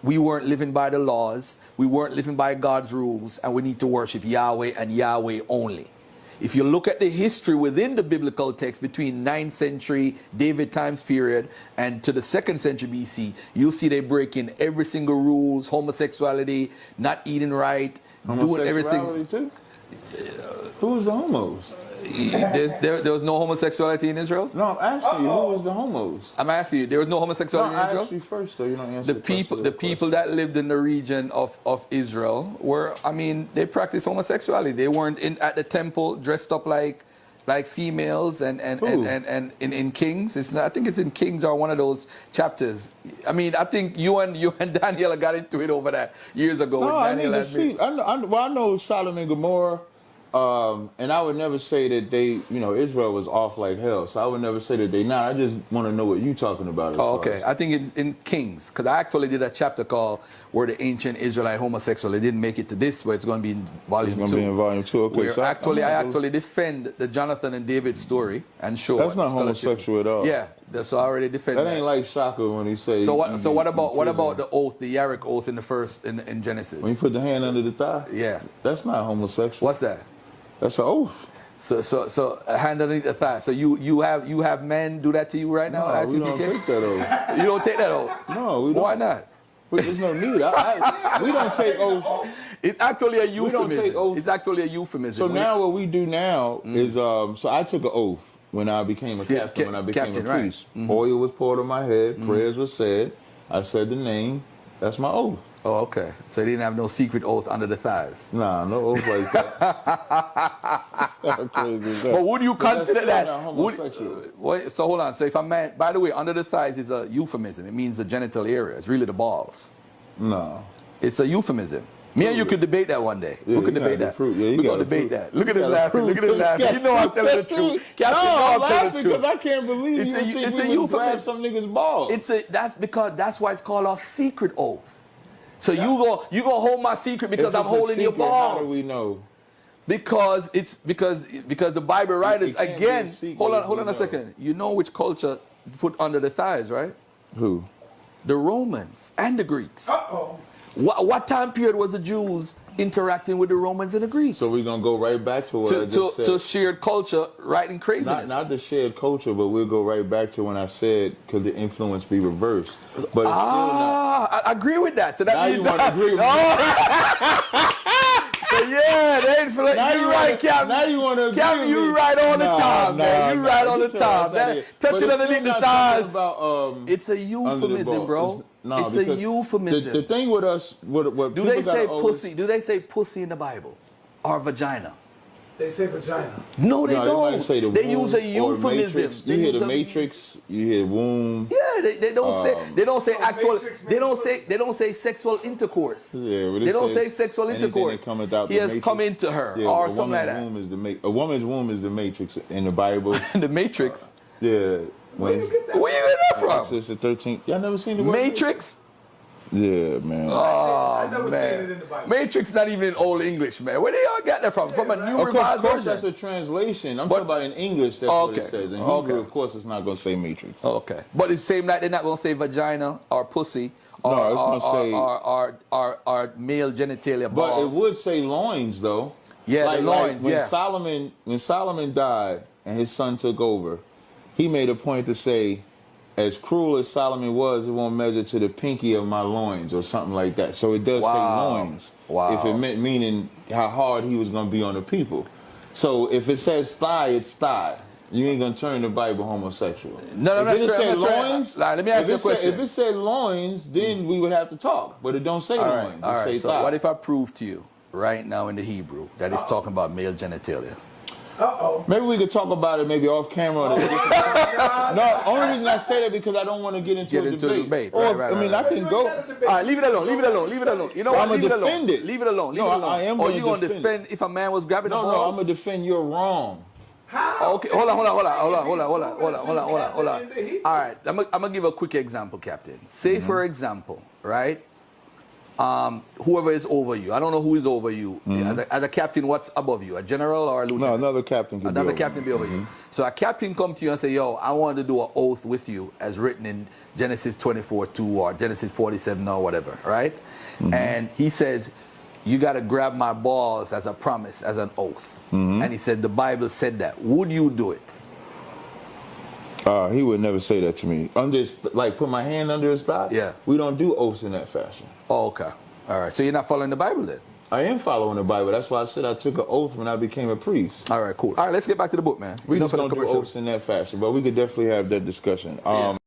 we weren't living by the laws, we weren't living by God's rules, and we need to worship Yahweh and Yahweh only. If you look at the history within the biblical text between 9th century David times period and to the 2nd century BC, you'll see they break in every single rules, homosexuality, not eating right, doing everything. Too? Who was the homos? There was no homosexuality in Israel? No, I'm asking you, who was the homos? I'm asking you, there was no homosexuality in Israel? I asked you first, though. You don't answer the people that lived in the region of Israel were, I mean, they practiced homosexuality. They weren't at the temple dressed up like females and in Kings. It's not, I think it's in Kings or one of those chapters. I mean, I think you and Daniel got into it over that years ago. No, I need to see. I know Sodom and Gomorrah. And I would never say that they, Israel was off like hell. So I would never say that they not. I just want to know what you're talking about. Oh, okay. I think it's in Kings, because I actually did a chapter called "Where the Ancient Israelite Homosexual." It didn't make it to this, but it's going to be in volume 2. It's going to be in volume 2. Okay. Where so I actually defend the Jonathan and David story and show that's not homosexual at all. Yeah, so I already defend that. That ain't like Shaka when he say. So what about the oath, the Yarrick oath in Genesis? When you put the hand under the thigh. Yeah. That's not homosexual. What's that? That's an oath. So a hand underneath the thigh. So you have men do that to you right now? No, we don't take that oath. You don't take that oath? No, we don't. Why not? There's no need. We don't take oath. It's actually a euphemism. We don't take oath. It's actually a euphemism. So now what we do now is so I took an oath when I became a captain, when I became a priest. Right. Oil was poured on my head, prayers were said, I said the name, that's my oath. Oh, okay. So they didn't have no secret oath under the thighs? Nah, no oath like that. But would you consider that? Homosexual. So hold on. So if a man, by the way, under the thighs is a euphemism. It means the genital area. It's really the balls. No. It's a euphemism. Me and you could debate that one day. Yeah, we could debate that. Yeah, we're going to debate that. Look at him laughing. Look at him laughing. You know I'm telling the truth. Captain, I'm laughing because I can't believe it's a euphemism. Grab some niggas' balls. That's why it's called a secret oath. So you gonna hold my secret because I'm holding your balls. How do we know? Because the Bible writers again. Hold on a second. You know which culture put under the thighs, right? Who? The Romans and the Greeks. Uh-oh. What time period was the Jews interacting with the Romans and the Greeks? So we're gonna go right back to what I just said. To shared culture, right, and craziness. Not the shared culture, but we'll go right back to when I said could the influence be reversed. But it's still not. I agree with that. So that now means you want to agree with me. So yeah, they influence. You're right, Captain. Now you want to agree Captain, with you me. right all the time, man. You right all the time. Touching underneath the thighs. It's a euphemism, bro. It's a euphemism. The thing with us, what do they say pussy? Do they say pussy in the Bible, or vagina? They say vagina. No, they don't. They might say the they womb use a euphemism. You hear the matrix. You hear womb. Yeah, they don't say actual. They don't say sexual intercourse. Yeah, they don't say sexual intercourse. He has come into her, or something like that. A woman's womb is the matrix in the Bible. The matrix. Yeah. Where you get that from? Exodus 13. Y'all never seen the word Matrix? Yeah, man. I never seen it in the Bible. Matrix not even in Old English, man. Where do y'all get that from? From a new revised version? Of course, that's a translation. I'm talking about in English, that's what it says. In Hebrew, of course, it's not going to say matrix. Okay. But it's the same like they're not going to say vagina or pussy or, no, it's going to say... or male genitalia balls. But it would say loins, though. Yeah, the loins, when Solomon died and his son took over, he made a point to say, as cruel as Solomon was, it won't measure to the pinky of my loins or something like that. So it does say loins. Wow. If it meant meaning how hard he was going to be on the people. So if it says thigh, it's thigh. You ain't going to turn the Bible homosexual. No, if it said loins, let me ask you a question. If it said loins, then we would have to talk. But it don't say loins. All right. Say So thigh. what if I prove to you right now in the Hebrew that it's talking about male genitalia? Uh-oh. Maybe we could talk about it maybe off camera. No, only reason I say that because I don't want to get into a debate. I can go. All right, leave it alone. You know what? I'm going to defend it. Leave it alone. I am going to defend it. Or you going to defend if a man was grabbing the balls? No, I'm going to defend you're wrong. How? Okay, hold on. All right, I'm going to give a quick example, Captain. Say, for example, right, whoever is over you. I don't know who is over you. As a captain, what's above you? A general or a lieutenant? No, another captain can Another be captain be over you. So a captain come to you and say, yo, I want to do an oath with you as written in Genesis 24:2 or Genesis 47 or whatever, right? And he says, you got to grab my balls as a promise, as an oath. And he said, the Bible said that. Would you do it? He would never say that to me. Like put my hand under his thigh? Yeah. We don't do oaths in that fashion. Oh, okay. All right. So you're not following the Bible then? I am following the Bible. That's why I said I took an oath when I became a priest. All right, cool. All right, let's get back to the book, man. We just don't do oaths in that fashion, but we could definitely have that discussion.